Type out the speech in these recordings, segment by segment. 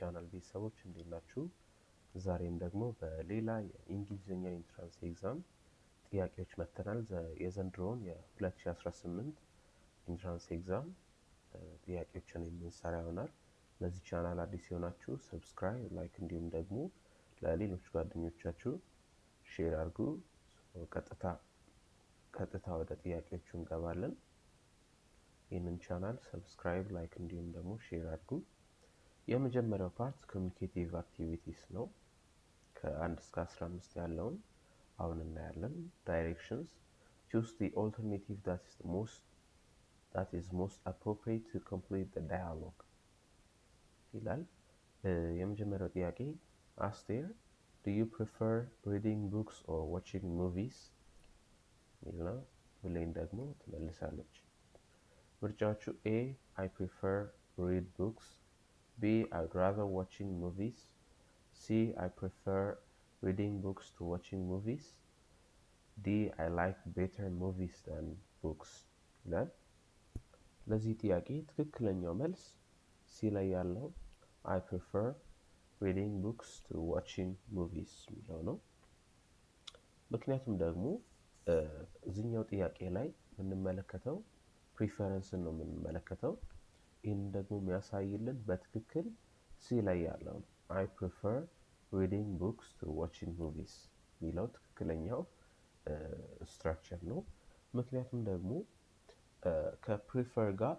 ቻናል ቤተሰቦች እንዴት ናችሁ? ዛሬም ደግሞ በሌላ የእንግሊዘኛ ኢንትራንስ ኤግዛም ጥያቄዎች መተናል። የዘንድሮውን የ2018 ኢንትራንስ ኤግዛም ጥያቄዎችን የምንሰራ ይሆናል። ለዚህ ቻናል አዲስ የሆናችሁ ሰብስክራይብ፣ ላይክ እንዲሁም ደግሞ ለሌሎች ጓደኞቻችሁ ሼር አድርጉ። ቀጥታ ወደ ጥያቄዎቹ እንገባለን። ይህንን ቻናል ሰብስክራይብ፣ ላይክ እንዲሁም ደግሞ ሼር አድርጉ። የመጀመሪያው ፓርት ኮሚኒኬቲቭ አክቲቪቲስ ነው። ከ1 እስከ 15 ያለውን አሁን እናያለን። ዳይሬክሽንስ choose the alternative that is most appropriate to complete the dialogue ይላል። የመጀመሪያው ጥያቄ አስቴር do you prefer reading books or watching movies ይልና ብሌን ደግሞ ትመልሳለች። ምርጫዎቹ A I prefer read books, B I'd rather watching movies, C I prefer reading books to watching movies, D I like better movies than books ይላል። ለዚህ ጥያቄ ትክክለኛው መልስ C ላይ ያለው I prefer reading books to watching movies የሚለው ነው። ምክንያቱም ደግሞ እዚህኛው ጥያቄ ላይ የምንመለከተው ፕሪፈረንስን ነው የምንመለከተው። ይህን ደግሞ የሚያሳይልን በትክክል ሲ ላይ ያለው I prefer reading books to watching movies የሚለው ትክክለኛው ስትራክቸር ነው። ምክንያቱም ደግሞ ከፕሪፈር ጋር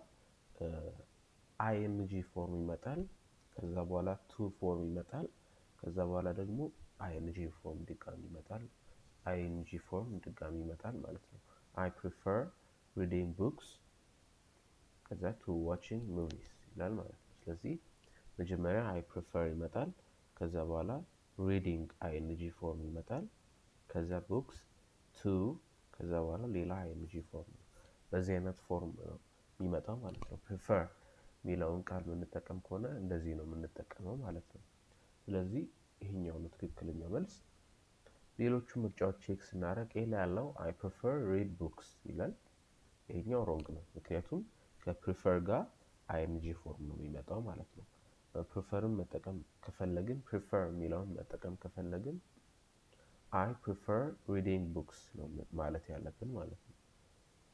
ing ፎርም ይመጣል፣ ከዛ በኋላ to ፎርም ይመጣል፣ ከዛ በኋላ ደግሞ ing ፎርም ድጋሚ ይመጣል፣ ing ፎርም ድጋሚ ይመጣል ማለት ነው። I prefer reading books ከዛ to watching movies ይላል ማለት ነው። ስለዚህ መጀመሪያ I prefer ይመጣል፣ ከዛ በኋላ reading ing ፎርም ይመጣል፣ ከዛ books to ከዛ በኋላ ሌላ ing ፎርም ነው። በዚህ አይነት ፎርም ነው የሚመጣው ማለት ነው። prefer የሚለውን ቃል የምንጠቀም ከሆነ እንደዚህ ነው የምንጠቀመው ማለት ነው። ስለዚህ ይሄኛው ነው ትክክለኛው መልስ። ሌሎቹ ምርጫዎች ቼክ ስናደርግ ኤ ላይ ያለው I prefer read books ይላል። ይሄኛው ሮንግ ነው። ምክንያቱም ከፕሪፈር ጋር ing ፎርም ነው የሚመጣው ማለት ነው። ፕሪፈርን መጠቀም ከፈለግን prefer የሚለውን መጠቀም ከፈለግን I prefer reading books ነው ማለት ያለብን ማለት ነው።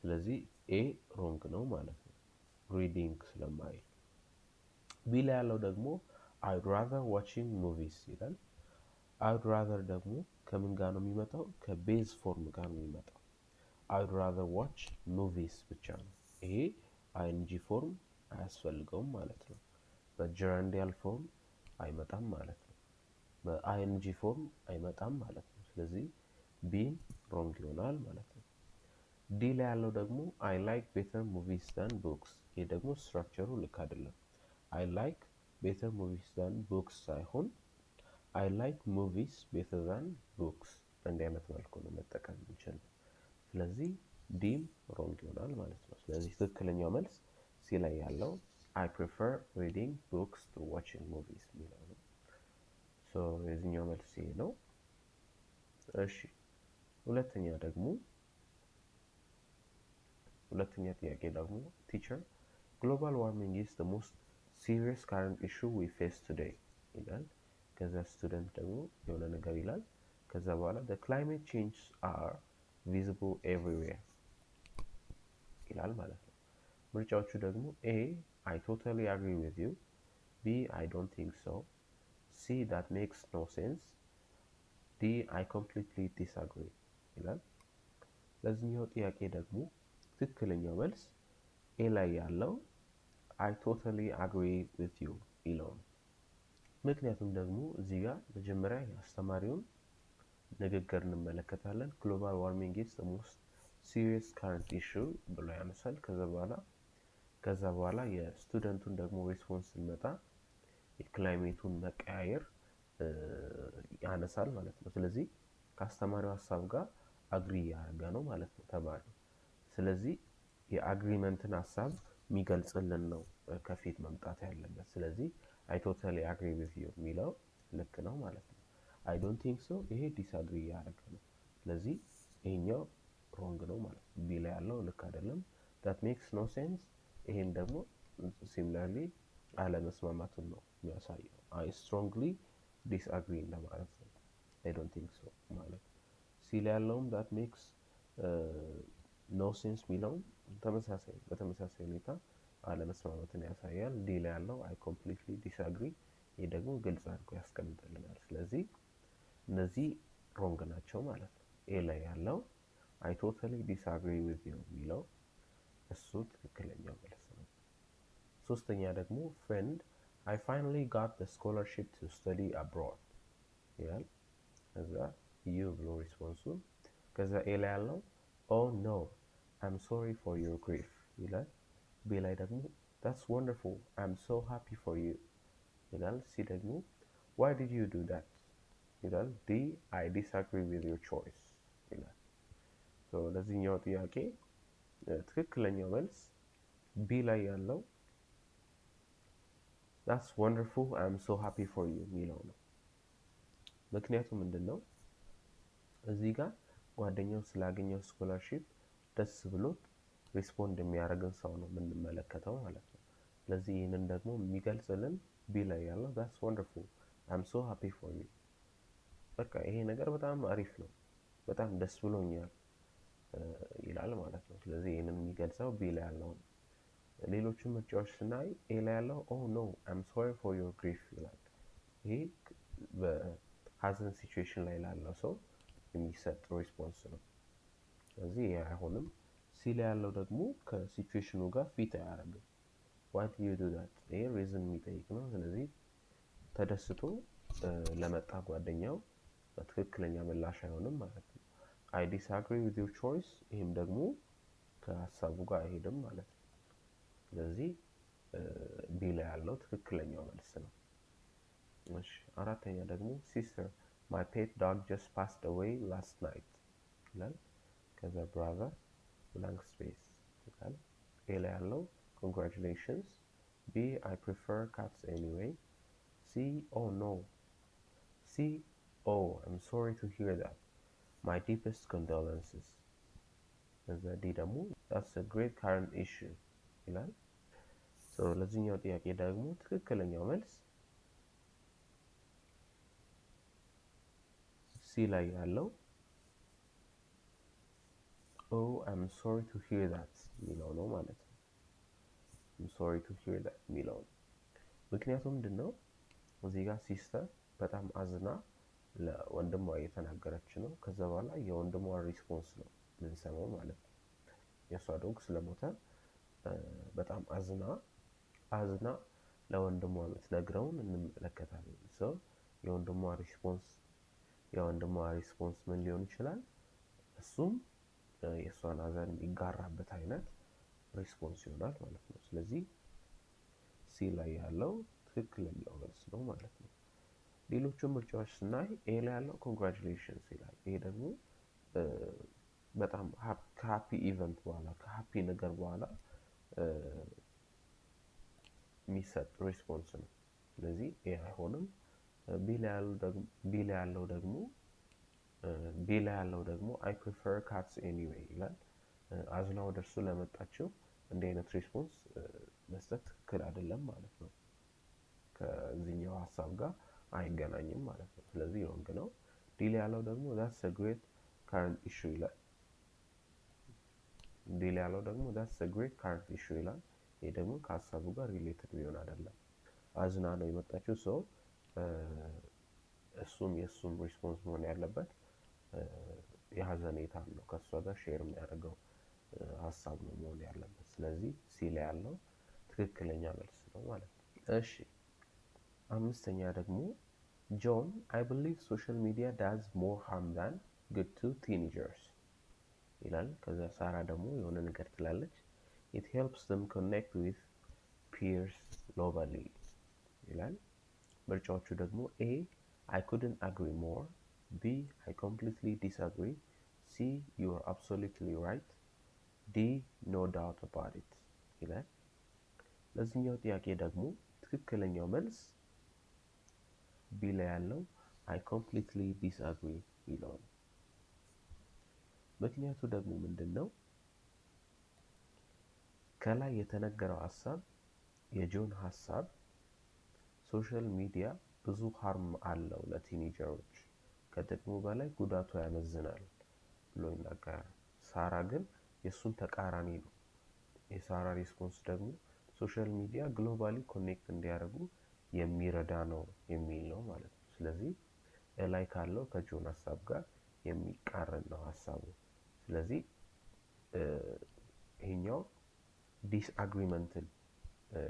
ስለዚህ ኤ ሮንግ ነው ማለት ነው፣ reading ስለማይል። ቢ ላይ ያለው ደግሞ I'd rather watching movies ይላል። I'd rather ደግሞ ከምን ጋር ነው የሚመጣው? ከቤዝ ፎርም ጋር ነው የሚመጣው። I'd rather watch movies ብቻ ነው። ይሄ ing ፎርም አያስፈልገውም ማለት ነው። በጀራንዲያል ፎርም አይመጣም ማለት ነው። በing ፎርም አይመጣም ማለት ነው። ስለዚህ ቢን ሮንግ ይሆናል ማለት ነው። ዲ ላይ ያለው ደግሞ I like better movies than books። ይሄ ደግሞ ስትራክቸሩ ልክ አይደለም። I like better movies than books ሳይሆን I like movies better than books እንዲህ አይነት መልኩ ነው መጠቀም እንችላለን። ስለዚህ ዲም ሮንግ ይሆናል ማለት ነው። ስለዚህ ትክክለኛው መልስ ሲ ላይ ያለው I prefer reading books to watching movies የሚለው ነው። የዚህኛው መልስ ይሄ ነው። እሺ ሁለተኛ ጥያቄ ደግሞ teacher global warming is the most serious current issue we face today ይላል። ከዛ ስቱደንት ደግሞ የሆነ ነገር ይላል። ከዛ በኋላ the climate changes are visible everywhere ይላል ማለት ነው። ምርጫዎቹ ደግሞ A I totally agree with you, B I don't think so, C that makes no sense, D I completely disagree ይላል። ለዚህኛው ጥያቄ ደግሞ ትክክለኛው መልስ ኤ ላይ ያለው I totally agree with you ይለው ነው። ምክንያቱም ደግሞ እዚህ ጋር መጀመሪያ የአስተማሪውን ንግግር እንመለከታለን። global warming is the most serious current issue ብሎ ያነሳል። ከዛ በኋላ የስቱደንቱን ደግሞ ሪስፖንስ እንመጣ የክላይሜቱን መቀያየር ያነሳል ማለት ነው። ስለዚህ ከአስተማሪው ሐሳብ ጋር አግሪ ያደረገ ነው ማለት ነው ተማሪው። ስለዚህ የአግሪመንትን ሐሳብ የሚገልጽልን ነው ከፊት መምጣት ያለበት። ስለዚህ I totally agree with you የሚለው ልክ ነው ማለት ነው። I don't think so ይሄ ዲስአግሪ ያደረገ ነው። ስለዚህ ይሄኛው ሮንግ ነው ማለት ነው። ቢ ላይ ያለው ልክ አይደለም። that makes no sense ይሄም ደግሞ similarly አለመስማማቱን ነው የሚያሳየው። I strongly disagree እንደማለት ነው። I don't think so ማለት ሲ ላይ ያለውም that makes no sense የሚለውም በተመሳሳይ ሁኔታ አለመስማማትን ያሳያል። ዲ ላይ ያለው I completely disagree ይህ ደግሞ ግልጽ አድርጎ ያስቀምጥልናል። ስለዚህ እነዚህ ሮንግ ናቸው ማለት ነው። ኤ ላይ ያለው I totally disagree with you የሚለው እሱ ትክክለኛው መልስ ነው። ሶስተኛ ደግሞ friend I finally got the scholarship to study abroad ይላል። ከዛ you ብሎ ሪስፖንሱን ከዛ ኤ ላይ ያለው oh no I'm sorry for your grief ይላል። ቢ ላይ ደግሞ that's wonderful I'm so happy for you ይላል። ሲ ደግሞ why did you do that ይላል። ዲ I disagree with your choice ይላል። ለዚህኛው ጥያቄ ትክክለኛው መልስ ቢ ላይ ያለው that's wonderful I'm so happy for you የሚለው ነው። ምክንያቱም ምንድነው እዚህ ጋር ጓደኛው ስላገኘው ስኮላርሺፕ ደስ ብሎት ሪስፖንድ የሚያደርግን ሰው ነው የምንመለከተው ማለት ነው። ስለዚህ ይህንን ደግሞ የሚገልጽልን ቢ ላይ ያለው that's wonderful I'm so happy for you በቃ ይሄ ነገር በጣም አሪፍ ነው በጣም ደስ ብሎኛል ይላል ማለት ነው። ስለዚህ ይህንን የሚገልጸው ቢ ላይ ያለው ነው። ሌሎችን ምርጫዎች ስናይ ኤ ላይ ያለው oh no I'm sorry for your grief ይላል። ይሄ በሀዘን ሲቹዌሽን ላይ ላለው ሰው የሚሰጥ ሪስፖንስ ነው። ስለዚህ ይሄ አይሆንም። ሲ ላይ ያለው ደግሞ ከሲቹዌሽኑ ጋር ፊት አያደርግም። why do you do that ይሄ ሪዝን የሚጠይቅ ነው። ስለዚህ ተደስቶ ለመጣ ጓደኛው ትክክለኛ ምላሽ አይሆንም ማለት ነው። I disagree with your choice ይህም ደግሞ ከሀሳቡ ጋር አይሄድም ማለት ነው። ስለዚህ ቢ ላይ ያለው ትክክለኛው መልስ ነው። እሺ አራተኛ ደግሞ sister my pet dog just passed away last night ይላል። ከዛ brother blank space ይላል። ኤ ላይ ያለው congratulations B I prefer cats anyway C oh no C oh I'm sorry to hear that my deepest condolences ከዛ ዲ ደግሞ that's a great current issue ይላል። ለዚህኛው ጥያቄ ደግሞ ትክክለኛው መልስ ሲ ላይ ያለው oh I'm sorry to hear that የሚለው ነው ማለት ነው። I'm sorry to hear that የሚለው ነው። ምክንያቱም ምንድነው እዚህ ጋር ሲስተር በጣም አዝና ለወንድሟ እየተናገረች ነው። ከዛ በኋላ የወንድሟ ሪስፖንስ ነው የምንሰማው ማለት ነው። የእሷ ዶግ ስለሞተ በጣም አዝና ለወንድሟ የምትነግረውን እንመለከታለን። የወንድሟ ሪስፖንስ ምን ሊሆን ይችላል? እሱም የእሷን ሀዘን የሚጋራበት አይነት ሪስፖንስ ይሆናል ማለት ነው። ስለዚህ ሲ ላይ ያለው ትክክለኛው መልስ ነው ማለት ነው። ሌሎቹን ምርጫዎች ስናይ ኤ ላይ ያለው ኮንግራቹሌሽንስ ይላል። ይሄ ደግሞ በጣም ከሃፒ ኢቨንት በኋላ ከሃፒ ነገር በኋላ የሚሰጥ ሪስፖንስ ነው። ስለዚህ ኤ አይሆንም። ቢ ላይ ያለው ደግሞ I prefer cats anyway ይላል። አዝና ወደ እርሱ ለመጣችው እንዲህ አይነት ሪስፖንስ መስጠት ትክክል አይደለም ማለት ነው። ከዚህኛው ሀሳብ ጋር አይገናኝም ማለት ነው። ስለዚህ ሮንግ ነው። ዲ ላይ ያለው ደግሞ that's a great current issue ይላል። ይሄ ደግሞ ከሀሳቡ ጋር ሪሌትድ ቢሆን አይደለም። አዝና ነው የመጣችው ሰው የእሱም ሪስፖንስ መሆን ያለበት የሀዘኔታ ነው። ከእሷ ጋር ሼር የሚያደርገው ሀሳብ ነው መሆን ያለበት። ስለዚህ ሲ ላይ ያለው ትክክለኛ መልስ ነው ማለት ነው። እሺ አምስተኛ ደግሞ John I believe social media does more harm than good to teenagers ይላል። ከዛ ሳራ ደግሞ የሆነ ነገር ትላለች it helps them connect with peers globally ይላል። ምርጫዎቹ ደግሞ A I couldn't agree more B I completely disagree C you are absolutely right D no doubt about it ይላል። ለዚህኛው ጥያቄ ደግሞ ትክክለኛው መልስ ቢ ላይ ያለው I completely disagree ይለው ነው። ምክንያቱ ደግሞ ምንድነው? ከላይ የተነገረው ሀሳብ የጆን ሀሳብ ሶሻል ሚዲያ ብዙ ሃርም አለው ለቲኔጀሮች፣ ከጥቅሙ በላይ ጉዳቱ ያመዝናል ብሎ ይናገራል። ሳራ ግን የእሱን ተቃራኒ ነው። የሳራ ሪስፖንስ ደግሞ ሶሻል ሚዲያ ግሎባሊ ኮኔክት እንዲያደርጉ የሚረዳ ነው የሚል ነው ማለት ነው። ስለዚህ ላይ ካለው ከጆን ሀሳብ ጋር የሚቃረን ነው ሀሳቡ። ስለዚህ ይሄኛው ዲስአግሪመንትን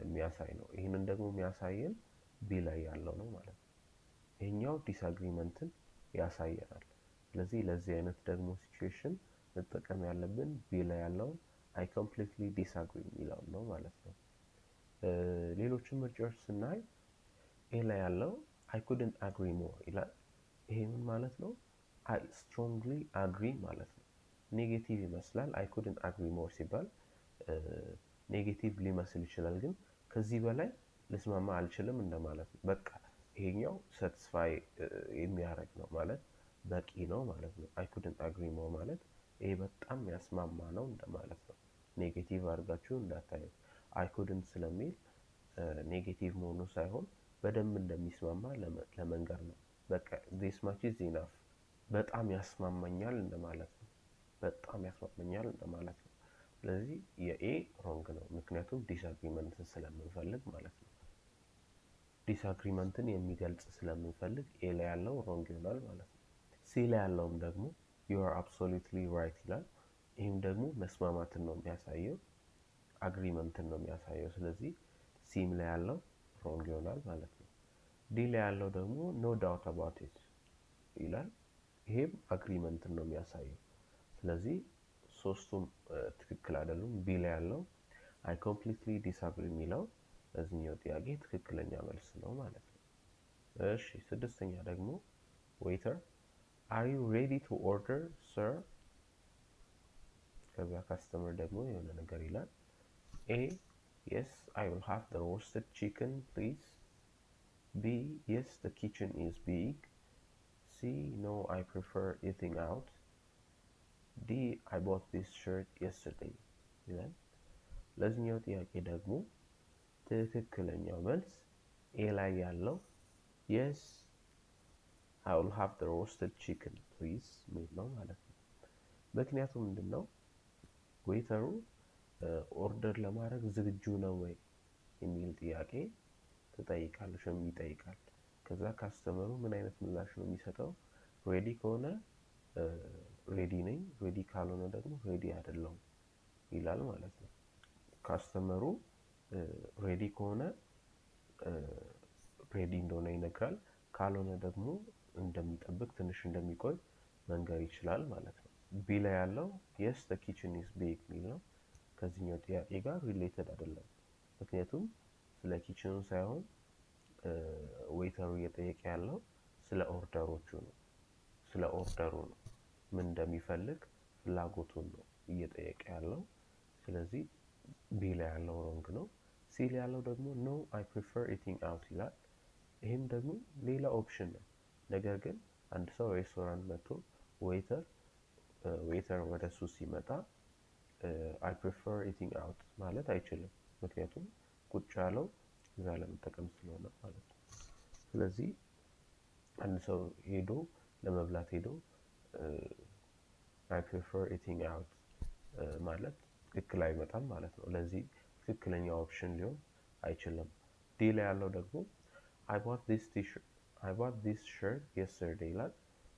የሚያሳይ ነው። ይህንን ደግሞ የሚያሳየን ቢ ላይ ያለው ነው ማለት ነው። ይሄኛው ዲስአግሪመንትን ያሳየናል። ስለዚህ ለዚህ አይነት ደግሞ ሲቹዌሽን መጠቀም ያለብን ቢ ላይ ያለውን አይ ኮምፕሊትሊ ዲስአግሪ የሚለውን ነው ማለት ነው። ሌሎችን ምርጫዎች ስናይ ኤ ላይ ያለው አይ ኩድንት አግሪ ሞር ይላል። ይሄ ምን ማለት ነው? አይ ስትሮንግሊ አግሪ ማለት ነው። ኔጌቲቭ ይመስላል። አይ ኩድንት አግሪ ሞር ሲባል ኔጌቲቭ ሊመስል ይችላል፣ ግን ከዚህ በላይ ልስማማ አልችልም እንደማለት ነው። በቃ ይሄኛው ሳቲስፋይ የሚያደርግ ነው ማለት በቂ ነው ማለት ነው። አይ ኩድንት አግሪ ሞር ማለት ይሄ በጣም ያስማማ ነው እንደማለት ነው። ኔጌቲቭ አድርጋችሁ እንዳታዩት። አይ ኩድንት ስለሚል ኔጌቲቭ መሆኑ ሳይሆን በደንብ እንደሚስማማ ለመንገር ነው። በቃ ዚስ ማች ኢዝ ኢናፍ፣ በጣም ያስማማኛል እንደማለት ነው። በጣም ያስማማኛል እንደማለት ነው። ስለዚህ የኤ ሮንግ ነው፣ ምክንያቱም ዲስአግሪመንትን ስለምንፈልግ ማለት ነው። ዲስአግሪመንትን የሚገልጽ ስለምንፈልግ ኤ ላይ ያለው ሮንግ ይሆናል ማለት ነው። ሲ ላይ ያለውም ደግሞ you are absolutely right ይላል። ይህም ደግሞ መስማማትን ነው የሚያሳየው፣ አግሪመንትን ነው የሚያሳየው። ስለዚህ ሲም ላይ ያለው ሮንግ ይሆናል ማለት ነው። ዲ ላይ ያለው ደግሞ no doubt about it ይላል። ይሄም አግሪመንትን ነው የሚያሳየው። ስለዚህ ሶስቱም ትክክል አይደሉም። ቢ ላይ ያለው አይ ኮምፕሊትሊ ዲስአግሪ የሚለው ለዚህኛው ጥያቄ ትክክለኛ መልስ ነው ማለት ነው። እሺ ስድስተኛ ደግሞ ዌይተር አር ዩ ሬዲ ቱ ኦርደር ሰር፣ ከዛ ካስተመር ደግሞ የሆነ ነገር ይላል። ኤ የስ አይ ዊል ሃቭ ዘ ሮስተድ ቺክን ፕሊዝ። ቢ የስ ዘ ኪችን ኢዝ ቢግ። ሲ ኖ አይ ፕሪፈር ኢቲንግ አውት። ዲ I bought this shirt yesterday ይላል። ለዚህኛው ጥያቄ ደግሞ ትክክለኛው መልስ ኤ ላይ ያለው yes I will have the roasted chicken please ሚል ነው ማለት ነው። ምክንያቱም ምንድነው ዌይተሩ ኦርደር ለማድረግ ዝግጁ ነው ወይ የሚል ጥያቄ ትጠይቃለች ወይም ይጠይቃል። ከዛ ካስተመሩ ምን አይነት ምላሽ ነው የሚሰጠው? ሬዲ ከሆነ ሬዲ ነኝ፣ ሬዲ ካልሆነ ደግሞ ሬዲ አይደለሁም ይላል ማለት ነው። ካስተመሩ ሬዲ ከሆነ ሬዲ እንደሆነ ይነግራል፣ ካልሆነ ደግሞ እንደሚጠብቅ ትንሽ እንደሚቆይ መንገር ይችላል ማለት ነው። ቢ ላይ ያለው yes the kitchen is big የሚል ነው። ከዚህኛው ጥያቄ ጋር ሪሌትድ አይደለም፣ ምክንያቱም ስለ ኪችኑ ሳይሆን ዌይተሩ እየጠየቀ ያለው ስለ ኦርደሮቹ ነው፣ ስለ ኦርደሩ ነው። ምን እንደሚፈልግ ፍላጎቱን ነው እየጠየቀ ያለው። ስለዚህ ቢ ላይ ያለው ሮንግ ነው። ሲ ላይ ያለው ደግሞ no I prefer eating out ይላል። ይህም ደግሞ ሌላ ኦፕሽን ነው። ነገር ግን አንድ ሰው ሬስቶራንት መጥቶ ዌይተር ወደ እሱ ሲመጣ I prefer eating out ማለት አይችልም፣ ምክንያቱም ቁጭ ያለው እዛ ለመጠቀም ስለሆነ ማለት ነው። ስለዚህ አንድ ሰው ሄዶ ለመብላት ሄዶ I prefer eating out ማለት ትክክል አይመጣም ማለት ነው። ለዚህ ትክክለኛ ኦፕሽን ሊሆን አይችልም። ዲ ላይ ያለው ደግሞ I bought this shirt yesterday ይላል።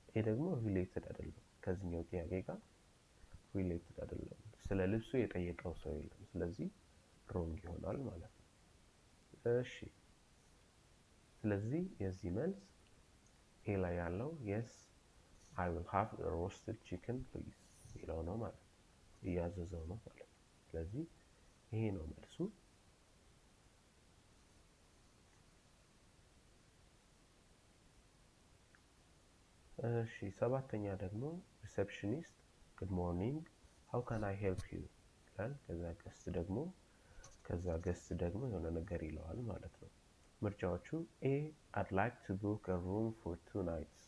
ይሄ ደግሞ ሪሌትድ አይደለም፣ ከዚህኛው ጥያቄ ጋር ሪሌትድ አይደለም። ስለ ልብሱ የጠየቀው ሰው የለም፣ ስለዚህ ሮንግ ይሆናል ማለት ነው። እሺ ስለዚህ የዚህ መልስ ኤ ላይ ያለው yes I will have a roasted chicken please ይለው ነው ማለት ነው፣ እያዘዘው ነው ማለት ነው። ስለዚህ ይሄ ነው መልሱ። እሺ ሰባተኛ ደግሞ ሪሴፕሽኒስት good morning how can I help you ይላል። ከዛ ገስት ደግሞ የሆነ ነገር ይለዋል ማለት ነው። ምርጫዎቹ ኤ I'd like to book a room for 2 nights።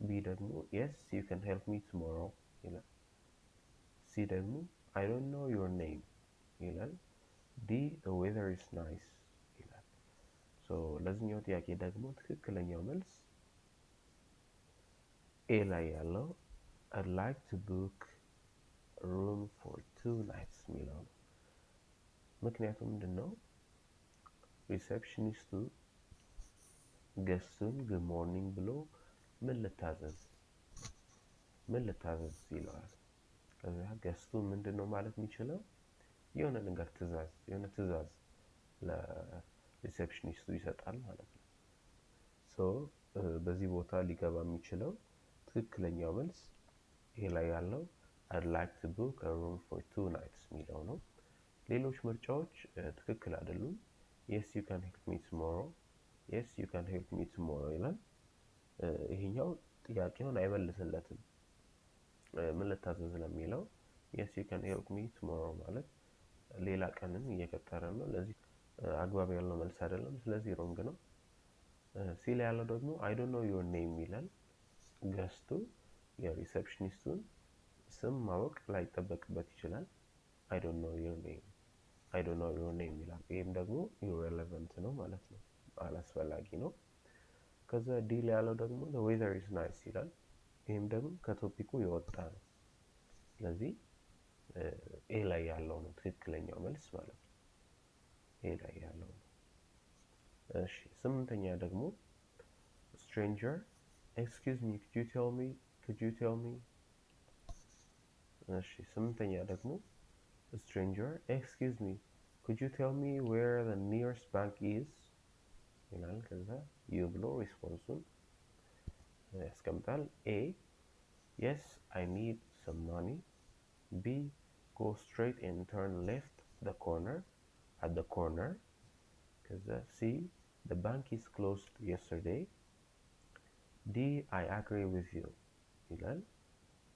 ቢ ደግሞ yes you can help me tomorrow ይላል። ሲ ደግሞ I don't know your name ይላል። ዲ the weather is nice ይላል። ሶ ለዚህኛው ጥያቄ ደግሞ ትክክለኛው መልስ ኤ ላይ ያለው I'd like to book a room for 2 nights የሚለው ነው። ምክንያቱም ምንድነው ሪሴፕሽኒስቱ ገስቱን good morning ብሎ ምን ልታዘዝ ይለዋል። ከዛ ገስቱ ምንድነው ማለት የሚችለው የሆነ ነገር ትዕዛዝ ለሪሴፕሽኒስቱ ይሰጣል ማለት ነው። በዚህ ቦታ ሊገባ የሚችለው ትክክለኛው መልስ ይሄ ላይ ያለው I'd like to book a room for 2 nights የሚለው ነው። ሌሎች ምርጫዎች ትክክል አይደሉም። yes you can help me tomorrow ይላል። ይሄኛው ጥያቄውን አይመልስለትም። ምን ልታዘዝ ለሚለው yes you can help me tomorrow ማለት ሌላ ቀንን እየቀጠረ ነው። ለዚህ አግባብ ያለው መልስ አይደለም። ስለዚህ ሮንግ ነው። ሲል ያለው ደግሞ I don't know your name ይላል። ገስቱ የሪሴፕሽኒስቱን ስም ማወቅ ላይጠበቅበት ይችላል። I don't know your name ይላል። ይሄም ደግሞ irrelevant ነው ማለት ነው። አላስፈላጊ ነው። ከዛ ዲል ያለው ደግሞ the weather is nice ይላል። ይሄም ደግሞ ከቶፒኩ የወጣ ነው። ስለዚህ ኤ ላይ ያለው ነው ትክክለኛው መልስ ማለት ነው። ኤ ላይ ያለው ነው። እሺ ስምንተኛ ደግሞ stranger excuse me could you tell me እሺ ስምንተኛ ደግሞ stranger excuse me could you tell me where the nearest bank is ይላል። ከዛ you ብሎ ሪስፖንሱን ያስቀምጣል። A yes I need some money. B go straight and turn left at the corner. ከዛ C the bank is closed yesterday. D I agree with you ይላል።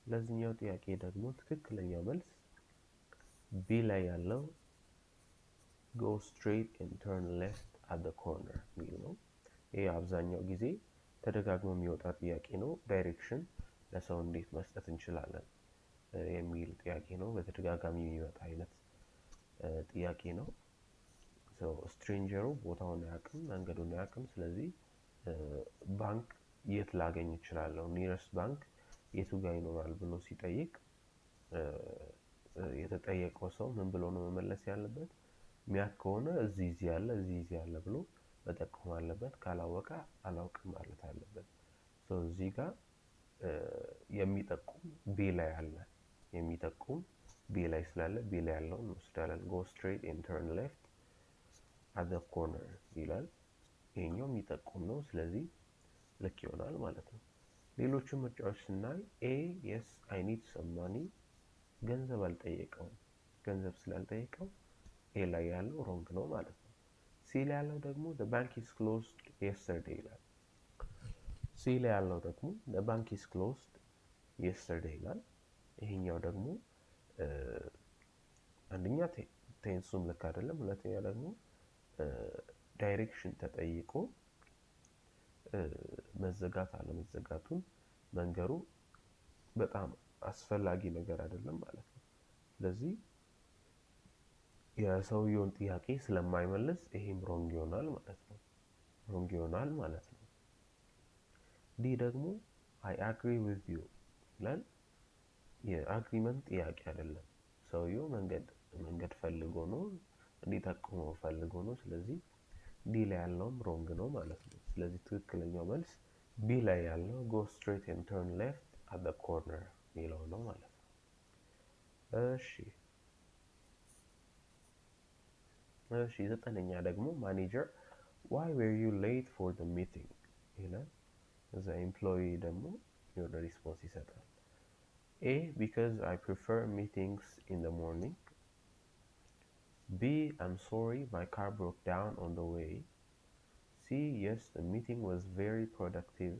ለዚህኛው ጥያቄ ደግሞ ትክክለኛው መልስ B ላይ ያለው go straight and turn left at the corner የሚል ነው። ይሄ አብዛኛው ጊዜ ተደጋግሞ የሚወጣ ጥያቄ ነው። ዳይሬክሽን ለሰው እንዴት መስጠት እንችላለን የሚል ጥያቄ ነው። በተደጋጋሚ የሚመጣ አይነት ጥያቄ ነው። ስትሬንጀሩ ቦታውን አያውቅም፣ መንገዱን አያውቅም። ስለዚህ ባንክ የት ላገኝ እችላለሁ፣ ኒረስት ባንክ የቱ ጋር ይኖራል ብሎ ሲጠይቅ የተጠየቀው ሰው ምን ብሎ ነው መመለስ ያለበት? ሚያውቅ ከሆነ እዚህ ያለ ብሎ መጠቆም አለበት። ካላወቀ አላውቅም ማለት አለበት። እዚህ ጋር የሚጠቁም ቢ ላይ አለ። ስላለ ቢ ላይ ያለውን እንወስዳለን። go straight and turn left at the corner ይላል። ይሄኛው የሚጠቁም ነው። ስለዚህ ልክ ይሆናል ማለት ነው። ሌሎቹ ምርጫዎች ስናይ A yes I need some money ገንዘብ አልጠየቀውም። ገንዘብ ስላልጠየቀው A ላይ ያለው ሮንግ ነው ማለት ነው። C ላይ ያለው ደግሞ the bank is closed yesterday ይላል። C ላይ ያለው ደግሞ the bank is closed yesterday ይላል። ይሄኛው ደግሞ አንደኛ ቴንሱም ልክ አይደለም፣ ሁለተኛ ደግሞ ዳይሬክሽን ተጠይቆ መዘጋት አለመዘጋቱን መንገሩ በጣም አስፈላጊ ነገር አይደለም ማለት ነው። ስለዚህ የሰውየውን ጥያቄ ስለማይመልስ ይሄም ሮንግ ይሆናል ማለት ነው። ዲ ደግሞ I agree with you ይላል። የአግሪመንት ጥያቄ አይደለም። ሰውየው መንገድ ፈልጎ ነው፣ እንዲጠቁመው ፈልጎ ነው። ስለዚህ ዲ ላይ ያለውም ሮንግ ነው ማለት ነው። ስለዚህ ትክክለኛው መልስ ቢ ላይ ያለው go straight and turn left at the corner የሚለው ነው ማለት ነው። እሺ ዘጠነኛ ደግሞ ማኔጀር why were you late for the meeting ይላል። እዛ ኤምፕሎይ ደግሞ የሆነ ሪስፖንስ ይሰጣል። A because I prefer meetings in the morning. B I'm sorry my car broke down on the way. C yes the meeting was very productive.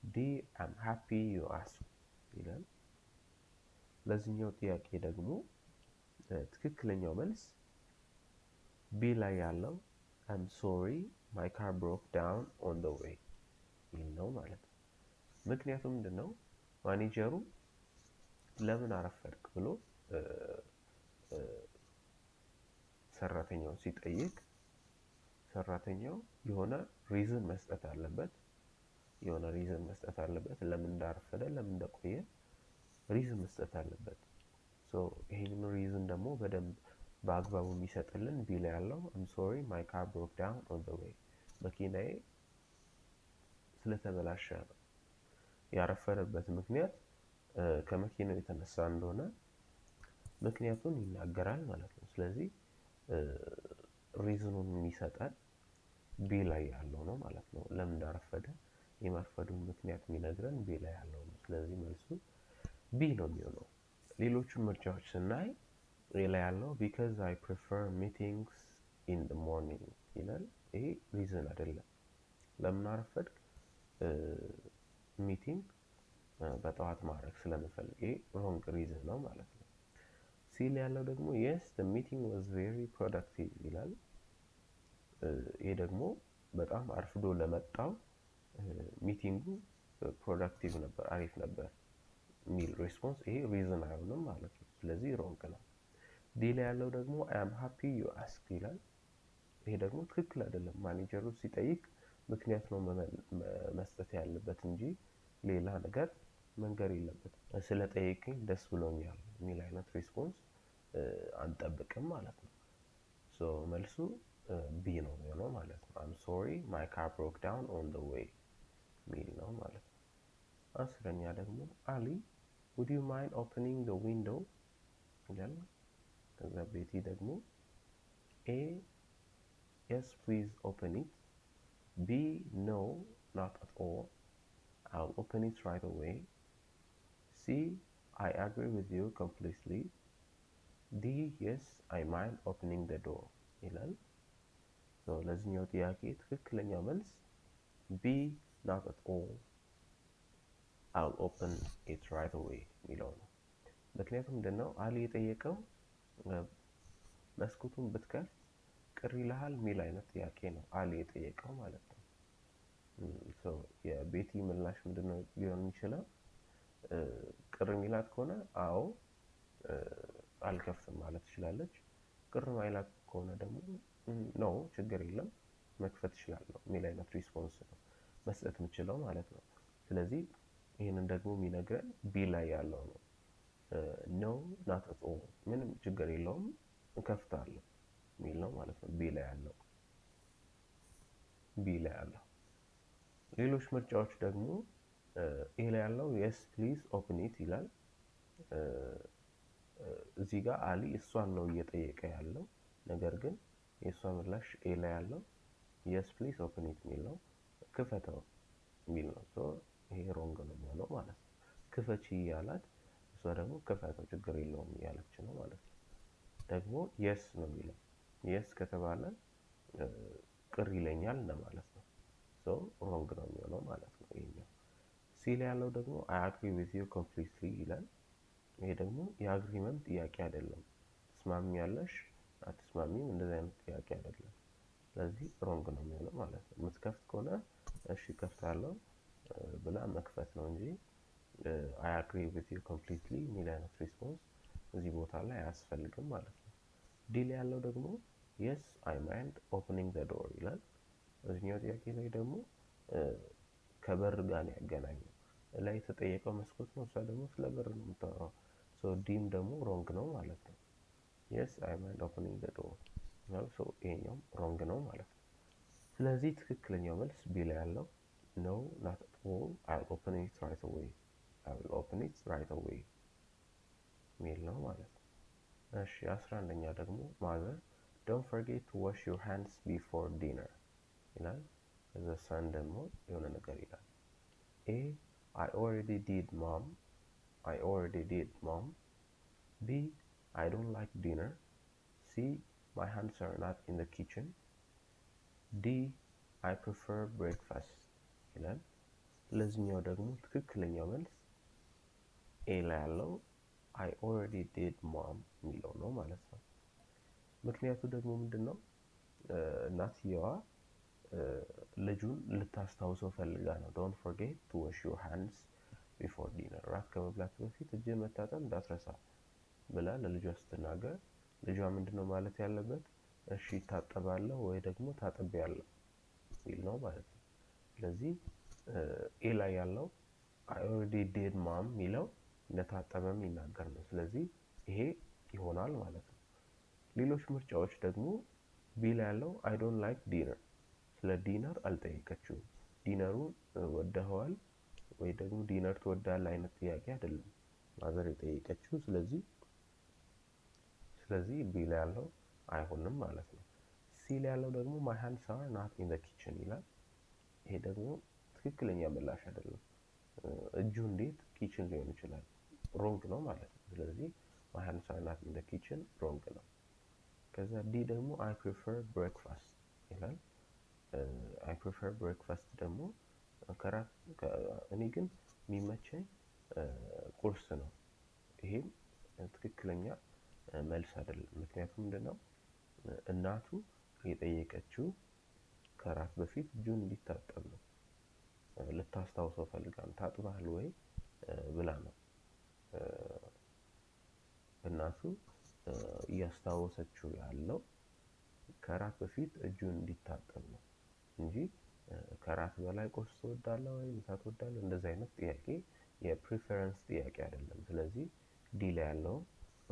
D I'm happy you asked ይላል። ለዚህኛው ጥያቄ ደግሞ ትክክለኛው መልስ B ላይ ያለው I'm sorry my car broke down on the way ይል ነው ማለት ነው። ምክንያቱም ምንድነው ማኔጀሩ ለምን አረፈድክ ብሎ ሰራተኛውን ሲጠይቅ ሰራተኛው የሆነ ሪዝን መስጠት አለበት። ለምን እንዳረፈደ ለምን እንደቆየ ሪዝን መስጠት አለበት። ይሄንን ሪዝን ደግሞ በደንብ በአግባቡ የሚሰጥልን ቢ ላይ ያለው I'm sorry my car broke down on the way መኪናዬ ስለተበላሸ ነው። ያረፈደበት ምክንያት ከመኪናው የተነሳ እንደሆነ ምክንያቱን ይናገራል ማለት ነው። ስለዚህ ሪዝኑን የሚሰጠን ቢ ላይ ያለው ነው ማለት ነው። ለምን እንዳረፈደ የማርፈዱን ምክንያት የሚነግረን ቢ ላይ ያለው ነው። ስለዚህ መልሱ ቢ ነው የሚሆነው። ሌሎቹን ምርጫዎች ስናይ ኤ ላይ ያለው because I prefer meetings in the morning ይላል። ይሄ ሪዝን አይደለም። ለምን አረፈድክ? ሚቲንግ በጠዋት ማድረግ ስለምፈልግ፣ ይሄ ሮንግ ሪዝን ነው ማለት ነው። ሲ ላይ ያለው ደግሞ yes the meeting was very productive ይላል። ይሄ ደግሞ በጣም አርፍዶ ለመጣው ሚቲንጉ ፕሮዳክቲቭ ነበር፣ አሪፍ ነበር ሚል ሪስፖንስ፣ ይሄ ሪዝን አይሆንም ማለት ነው። ስለዚህ ሮንግ ነው። ዲ ላይ ያለው ደግሞ I am happy you asked ይላል። ይሄ ደግሞ ትክክል አይደለም። ማኔጀሩ ሲጠይቅ ምክንያት ነው መስጠት ያለበት እንጂ ሌላ ነገር መንገር የለበትም። ስለጠየቀኝ ደስ ብሎኛል ሚል አይነት ሪስፖንስ አንጠብቅም ማለት ነው። መልሱ ቢ ነው የሚሆነው ማለት ነው። I'm sorry my car broke down on the way ሚል ነው ማለት ነው። አስረኛ ደግሞ አሊ would you mind opening the window ይላል። ከዛ ቤቲ ደግሞ A yes please open it B no not at all I'll open it right away C I agree with you completely D yes I mind opening the door ይላል። ለዚህኛው ጥያቄ ትክክለኛው መልስ B not at all I'll open it right away ሚለው ነው። ምክንያቱም ምንድነው አሊ የጠየቀው መስኮቱን ብትከፍት ቅር ይልሃል ሚል አይነት ጥያቄ ነው አሊ የጠየቀው ማለት ነው። የቤቲ ምላሽ ምንድነው ሊሆን የሚችለው? ቅር ሚላት ከሆነ አዎ አልከፍትም ማለት ትችላለች። ቅር ማይላት ከሆነ ደግሞ ኖ ችግር የለም መክፈት እችላለሁ ሚል አይነት ሪስፖንስ ነው መስጠት የምችለው ማለት ነው። ስለዚህ ይሄንን ደግሞ የሚነግረን ቢ ላይ ያለው ነው። ኖ not at all ምንም ችግር የለውም እከፍታለሁ ሚል ነው ማለት ነው። ቢ ላይ ያለው ሌሎች ምርጫዎች ደግሞ ኤ ላይ ያለው yes please open it ይላል። እዚህ ጋር አሊ እሷን ነው እየጠየቀ ያለው፣ ነገር ግን የእሷ ምላሽ ኤ ላይ ያለው yes please open it ሚል ነው፣ ክፈተው ሚል ነው። ይሄ ሮንግ ነው የሚሆነው ማለት ነው። ክፈቺ ያላት እሷ ደግሞ ክፈተው ችግር የለውም ያለች ነው ማለት ነው። ደግሞ yes ነው የሚለው yes ከተባለ ቅር ይለኛል ለማለት ነው። ሮንግ ነው የሚሆነው ማለት ነው ይሄኛው። ሲ ላይ ያለው ደግሞ I agree with you completely ይላል። ይሄ ደግሞ የአግሪመንት ጥያቄ አይደለም። ትስማሚያለሽ አትስማሚም እንደዚህ አይነት ጥያቄ አይደለም። ስለዚህ ሮንግ ነው የሚሆነው ማለት ነው። የምትከፍት ከሆነ እሺ ከፍታለሁ ብላ መክፈት ነው እንጂ I agree with you completely ሚል አይነት ሪስፖንስ እዚህ ቦታ ላይ አያስፈልግም ማለት ነው። ዲ ላይ ያለው ደግሞ yes I mind opening the door ይላል። እዚህኛው ጥያቄ ላይ ደግሞ ከበር ጋር ነው ያገናኘው። ላይ የተጠየቀው መስኮት ነው፣ እሷ ደግሞ ስለ በር ነው የምታወራው። ዲም ደግሞ ሮንግ ነው ማለት ነው። yes I mind opening the door ይሄኛው ሮንግ ነው ማለት ነው። ስለዚህ ትክክለኛው መልስ ቢ ላይ ያለው no not at all I'll open it right away ሚል ነው ማለት ነው። እሺ 11ኛ ደግሞ ማዘር don't forget to wash your hands before dinner ይላል። ከዛ ሰን ደግሞ የሆነ ነገር ይላል። A I already did mom B I don't like dinner C my hands are not in the kitchen D I prefer breakfast ይላል። ለዚህኛው ደግሞ ትክክለኛው መልስ ኤ ላይ ያለው I already did mom የሚለው ነው ማለት ነው። ምክንያቱ ደግሞ ምንድነው? እናትየዋ ልጁን ልታስታውሰው ፈልጋ ነው። don't forget to wash your hands before dinner ራት ከመብላት በፊት እጅን መታጠብ እንዳትረሳ ብላ ለልጇ ስትናገር ልጇ ምንድነው ማለት ያለበት? እሺ ታጠባለሁ ወይ ደግሞ ታጥቤያለሁ ሚል ነው ማለት ነው። ስለዚህ ኤ ላይ ያለው I already did mom ሚለው እንደታጠበ የሚናገር ነው። ስለዚህ ይሄ ይሆናል ማለት ነው። ሌሎች ምርጫዎች ደግሞ ቢ ላይ ያለው I don't like dinner ስለ ዲነር አልጠየቀችውም። ዲነሩን ወደኸዋል ወይ ደግሞ ዲነር ትወዳለህ አይነት ጥያቄ አይደለም ማዘር የጠየቀችው። ስለዚህ ቢ ላይ ያለው አይሆንም ማለት ነው። ሲ ላይ ያለው ደግሞ my hands are not in the kitchen ይላል። ይሄ ደግሞ ትክክለኛ ምላሽ አይደለም። እጁ እንዴት ኪችን ሊሆን ይችላል? ሮንግ ነው ማለት ነው። ስለዚህ my hands are not in the kitchen ሮንግ ነው። ከዛ ዲ ደግሞ I prefer breakfast ይላል። I prefer breakfast ደግሞ እኔ ግን የሚመቸኝ ቁርስ ነው። ይሄም ትክክለኛ መልስ አይደለም። ምክንያቱም ምንድነው እናቱ የጠየቀችው ከራት በፊት እጁን እንዲታጠብ ነው። ልታስታውሰው ፈልጋ ነው። ታጥበሃል ወይ ብላ ነው እናቱ እያስታወሰችው ያለው ከራት በፊት እጁን እንዲታጠብ ነው እንጂ ከራት በላይ ቁርስ ትወዳለህ ወይ ምሳ ትወዳለህ እንደዚህ አይነት ጥያቄ የፕሪፈረንስ ጥያቄ አይደለም። ስለዚህ ዲ ላይ ያለው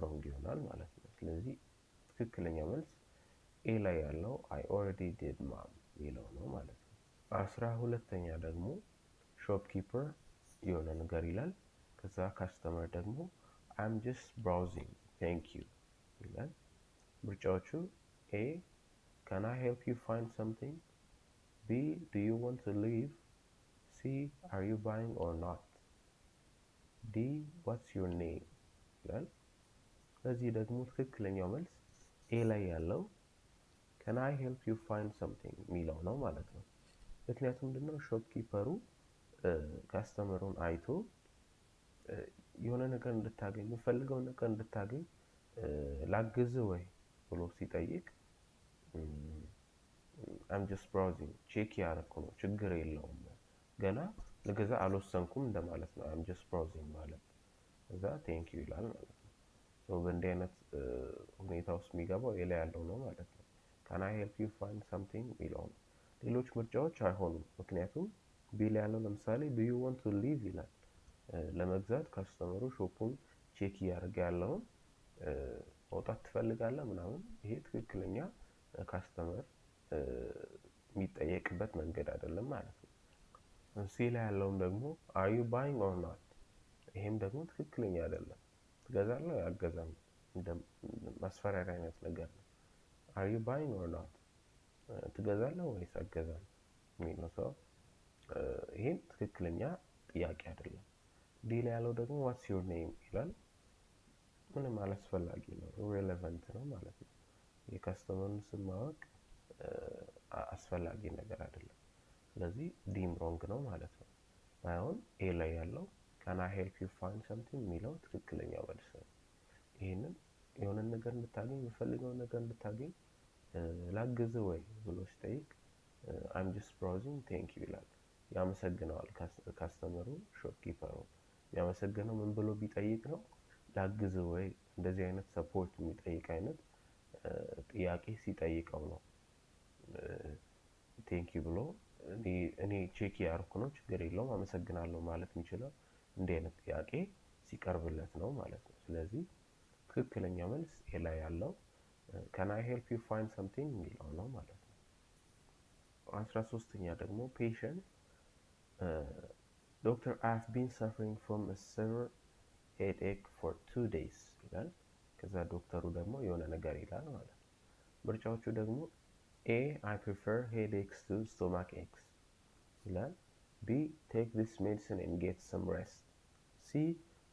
ሮንግ ይሆናል ማለት ነው። ስለዚህ ትክክለኛ መልስ ኤ ላይ ያለው I already did mom የሚለው ነው ማለት ነው። 12ኛ ደግሞ ሾፕኪፐር የሆነ ነገር ይላል። ከዛ ካስተመር ደግሞ I'm just browsing thank you ይላል። ምርጫዎቹ A can I help you find something? B do you want to leave? C are you buying or not? D what's your name ይላል። ስለዚህ ደግሞ ትክክለኛው መልስ ኤ ላይ ያለው can I help you find something የሚለው ነው ማለት ነው። ምክንያቱም ምንድነው ሾፕኪፐሩ ካስተመሩን አይቶ የሆነ ነገር እንድታገኝ የምፈልገውን ነገር እንድታገኝ ላግዝ ወይ ብሎ ሲጠይቅ I'm just browsing ቼክ ያደረኩ ነው ችግር የለውም ገና ልገዛ አልወሰንኩም እንደማለት ነው። I'm just browsing ማለት እዛ thank you ይላል ማለት ነው። በእንዲህ አይነት ሁኔታ ውስጥ የሚገባው ኤ ላይ ያለው ነው ማለት ነው። can I help you find something የሚለው ነው። ሌሎች ምርጫዎች አይሆኑም። ምክንያቱም ቢ ላይ ያለው ለምሳሌ do you want to leave ይላል። ለመግዛት ካስተመሩ ሾፑን ቼክ እያደረገ ያለውን መውጣት ትፈልጋለህ ምናምን ይሄ ትክክለኛ ካስተመር የሚጠየቅበት መንገድ አይደለም ማለት ነው። ሲ ላይ ያለውም ደግሞ are you buying or not ይሄም ደግሞ ትክክለኛ አይደለም። ትገዛለህ ወይ አትገዛም እንደ ማስፈራሪያ አይነት ነገር ነው። are you buying or not ትገዛለህ ወይስ አትገዛም የሚለው ሰው ይሄም ትክክለኛ ጥያቄ አይደለም። ዲ ላይ ያለው ደግሞ what's your name ይላል። ምንም አላስፈላጊ ነው irrelevant ነው ማለት ነው። የካስተመሩን ስም ማወቅ አስፈላጊ ነገር አይደለም። ስለዚህ ዲም ሮንግ ነው ማለት ነው። ባይሆን ኤ ላይ ያለው can I help you find something የሚለው ትክክለኛው መልስ ነው። ይሄንን የሆነ ነገር እንድታገኝ የምፈልገውን ነገር እንድታገኝ ላግዝ ወይ ብሎ ሲጠይቅ I'm just browsing thank you ይላል። ያመሰግነዋል ካስተመሩ ሾፕኪፐሩ ያመሰግነው ምን ብሎ ቢጠይቅ ነው ላግዝ ወይ እንደዚህ አይነት ሰፖርት የሚጠይቅ አይነት ጥያቄ ሲጠይቀው ነው ቴንክ ዩ ብሎ እኔ ቼክ ያርኩ ነው ችግር የለውም አመሰግናለሁ ማለት የሚችለው እንዲህ አይነት ጥያቄ ሲቀርብለት ነው ማለት ነው። ስለዚህ ትክክለኛ መልስ ኤ ላይ ያለው can I help you find something የሚለው ነው ማለት ነው። 13ኛ ደግሞ patient doctor I've been suffering from a severe headache for 2 days ይላል። ከዛ ዶክተሩ ደግሞ የሆነ ነገር ይላል ማለት ነው። ምርጫዎቹ ደግሞ A I prefer headaches to stomach aches ይላል። B take this medicine and get some rest. C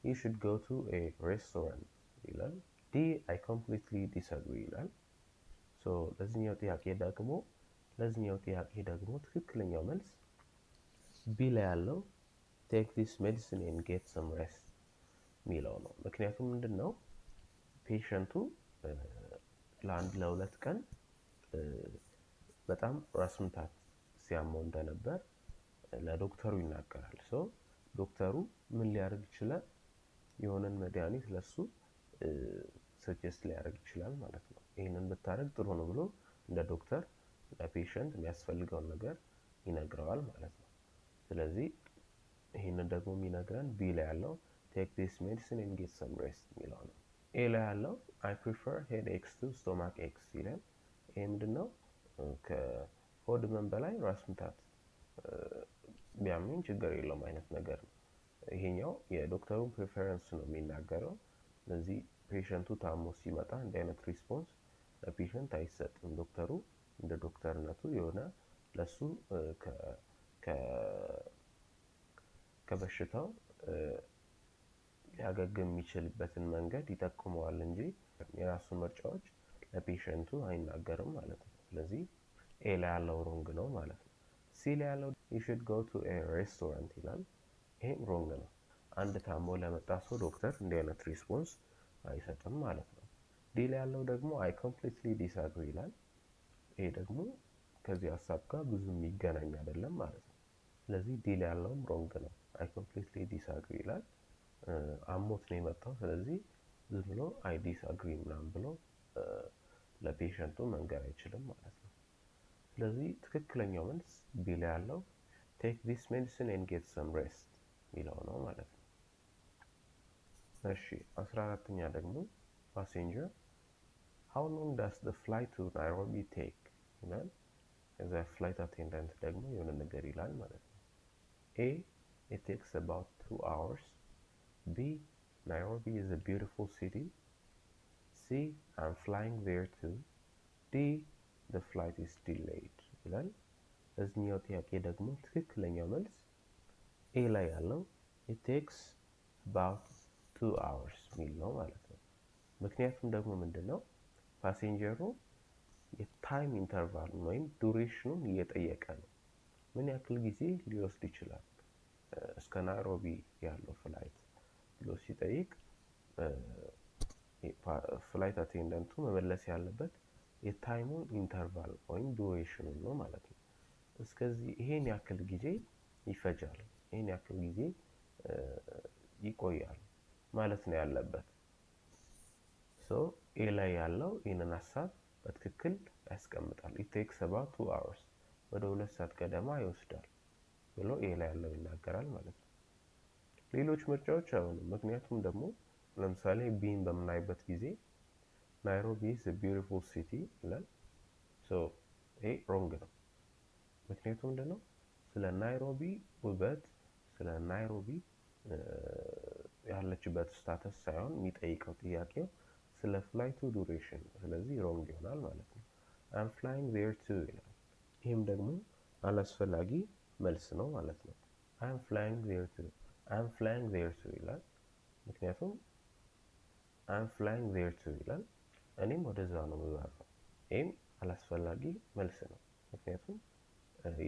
you should go to a restaurant ይላል። D I completely disagree ይላል። ለዚህኛው ጥያቄ ደግሞ ትክክለኛው መልስ B ላይ ያለው take this medicine and get some rest የሚለው ነው። ምክንያቱም ምንድነው ፔሸንቱ ለአንድ ለሁለት ቀን በጣም ራስ ምታት ሲያመው እንደነበር ለዶክተሩ ይናገራል። ዶክተሩ ምን ሊያደርግ ይችላል የሆነን መድኃኒት ለሱ ሰጀስት ሊያደርግ ይችላል ማለት ነው። ይሄንን ብታደርግ ጥሩ ነው ብሎ እንደ ዶክተር ለፔሸንት የሚያስፈልገውን ነገር ይነግረዋል ማለት ነው። ስለዚህ ይሄንን ደግሞ የሚነግረን ቢ ላይ ያለው take this medicine and get some rest የሚለው ነው። ኤ ላይ ያለው I prefer headaches to stomach aches ይላል። ይሄ ምንድነው? ከሆድ ህመም በላይ ራስ ምታት ቢያመኝ ችግር የለውም አይነት ነገር ነው። ይሄኛው የዶክተሩን ፕሪፈረንስ ነው የሚናገረው። ስለዚህ ፔሸንቱ ታሞ ሲመጣ እንዲህ አይነት ሪስፖንስ ለፔሸንት አይሰጥም። ዶክተሩ እንደ ዶክተርነቱ የሆነ ለሱ ከበሽታው ሊያገግም የሚችልበትን መንገድ ይጠቁመዋል እንጂ የራሱን ምርጫዎች ለፔሸንቱ አይናገርም ማለት ነው። ስለዚህ ኤ ላይ ያለው ሮንግ ነው ማለት ነው። ሲ ላይ ያለው you should go to a restaurant ይላል። ይሄም ሮንግ ነው። አንድ ታሞ ለመጣ ሰው ዶክተር እንዲህ አይነት ሪስፖንስ አይሰጥም ማለት ነው። ዲ ላይ ያለው ደግሞ I completely disagree ይላል። ይሄ ደግሞ ከዚህ ሀሳብ ጋር ብዙ የሚገናኝ አይደለም ማለት ነው። ስለዚህ ዲ ላይ ያለውም ሮንግ ነው። I completely disagree ይላል። አሞት ነው የመጣው። ስለዚህ ዝም ብሎ I disagree ምናምን ብሎ ለፔሸንቱ መንገር አይችልም ማለት ነው። ስለዚህ ትክክለኛው መልስ ቢ ላይ ያለው take this medicine and get some rest የሚለው ነው ማለት ነው። እሺ 14ኛ ደግሞ passenger how long does the flight to Nairobi take ይላል። ከዛ flight attendant ደግሞ የሆነ ነገር ይላል ማለት ነው። A it takes about 2 hours. B Nairobi is a beautiful city. C I'm flying there too. D the flight is delayed ይላል። እዚህኛው ጥያቄ ደግሞ ትክክለኛው መልስ ኤ ላይ ያለው it takes about 2 hours ሚል ነው ማለት ነው። ምክንያቱም ደግሞ ምንድነው ፓሴንጀሩ የታይም ኢንተርቫል ወይም ዱሬሽኑን እየጠየቀ ነው። ምን ያክል ጊዜ ሊወስድ ይችላል እስከ ናይሮቢ ያለው ፍላይት ብሎ ሲጠይቅ ፍላይት አቴንዳንቱ መመለስ ያለበት የታይሙን ኢንተርቫል ወይም ዱሬሽኑን ነው ማለት ነው። እስከዚህ ይሄን ያክል ጊዜ ይፈጃል፣ ይሄን ያክል ጊዜ ይቆያል ማለት ነው ያለበት። ሶ ኤ ላይ ያለው ይህንን ሀሳብ በትክክል ያስቀምጣል። it takes about 2 hours ወደ 2 ሰዓት ገደማ ይወስዳል ብሎ ኤ ላይ ያለው ይናገራል ማለት ነው። ሌሎች ምርጫዎች አይሆኑም። ምክንያቱም ደግሞ ለምሳሌ ቢን በምናይበት ጊዜ ናይሮቢ is a beautiful city ይላል። ሶ ይሄ ሮንግ ነው። ምክንያቱም ምንድነው ስለ ናይሮቢ ውበት፣ ስለ ናይሮቢ ያለችበት ስታተስ ሳይሆን የሚጠይቀው ጥያቄው ስለ ፍላይቱ ዱሬሽን። ስለዚህ ሮንግ ይሆናል ማለት ነው። I'm flying there too ይላል። ይህም ደግሞ አላስፈላጊ መልስ ነው ማለት ነው። I'm flying there too ይላል። ምክንያቱም I'm flying there too ይላል። እኔም ወደዛ ነው የምበረው። ይህም አላስፈላጊ መልስ ነው። ምክንያቱም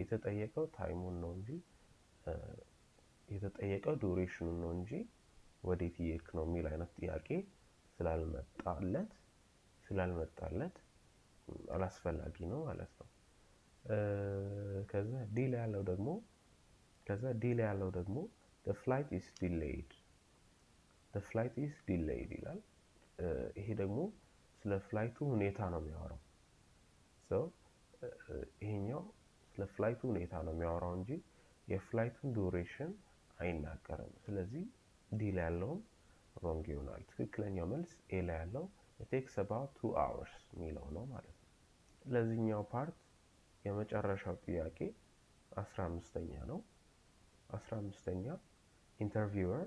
የተጠየቀው ታይሙን ነው እንጂ የተጠየቀው ዱሬሽኑን ነው እንጂ ወዴት እየሄድክ ነው የሚል አይነት ጥያቄ ስላልመጣለት አላስፈላጊ ነው ማለት ነው። ከዛ ዲ ላይ ያለው ደግሞ the flight is delayed ይላል። ይሄ ደግሞ ስለ ፍላይቱ ሁኔታ ነው የሚያወራው። ይሄኛው ስለ ፍላይቱ ሁኔታ ነው የሚያወራው እንጂ የፍላይቱን ዱሬሽን አይናገርም። ስለዚህ ዲ ላይ ያለውም ሮንግ ይሆናል። ትክክለኛው መልስ ኤ ላይ ያለው it takes about 2 hours የሚለው ነው ማለት ነው። ለዚህኛው ፓርት የመጨረሻው ጥያቄ 15ኛ ነው። 15ኛ ኢንተርቪወር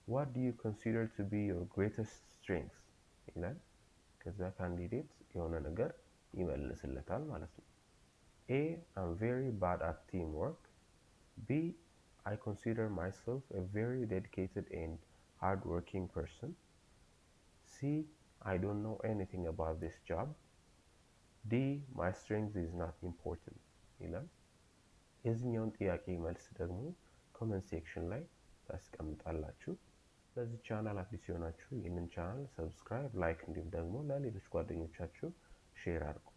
what do you consider to be your greatest strength ይላል። ከዛ ካንዲዴት የሆነ ነገር ይመልስለታል ማለት ነው። A I'm very bad at teamwork. B I consider myself a very dedicated and hardworking person. C I don't know anything about this job. D my strength is not important ይላል። የዚህኛውን ጥያቄ መልስ ደግሞ ኮሜንት ሴክሽን ላይ ታስቀምጣላችሁ። ለዚህ ቻናል አዲስ የሆናችሁ ይህንን ቻናል ሰብስክራይብ፣ ላይክ እንዲሁም ደግሞ ለሌሎች ጓደኞቻችሁ ሼር አድርጉ።